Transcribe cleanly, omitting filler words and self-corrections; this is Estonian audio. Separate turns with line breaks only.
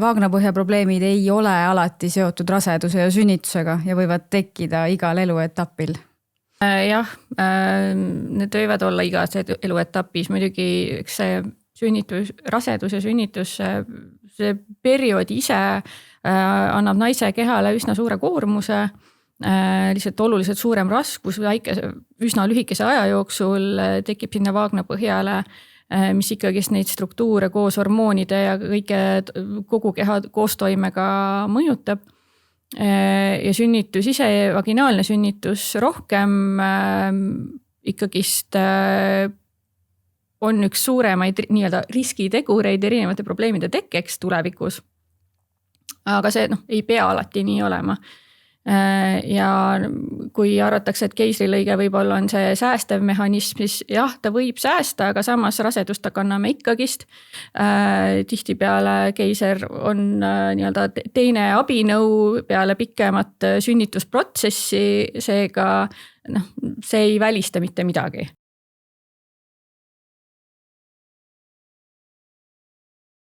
Vaagnapõhja probleemid ei ole alati seotud raseduse ja sünnitusega ja võivad tekkida igal eluetapil.
Jah, need võivad olla igas eluetapis, muidugi see sünnitus, rasedus ja sünnitus, see periood ise annab naise kehale üsna suure koormuse, lihtsalt oluliselt suurem raskus üsna lühikese aja jooksul tekib sinna vaagnapõhjale, mis ikkagist neid struktuure koos hormoonide ja kogu keha koostoimega mõjutab. Ja sünnitus ise, vaginaalne sünnitus rohkem ikkagist on üks suuremaid nii-öelda riskitegureid erinevate probleemide tekkeks tulevikus. Aga see ei pea alati nii olema. Ja kui arvatakse, et keisrilõige võib-olla on see säästev mehhanism, siis jah, ta võib säästa, aga samas rasedust ta kanname ikkagist. Tihtipeale keiser on nii-öelda teine abinõu peale pikemat sünnitusprotsessi, seega see ei välista mitte midagi.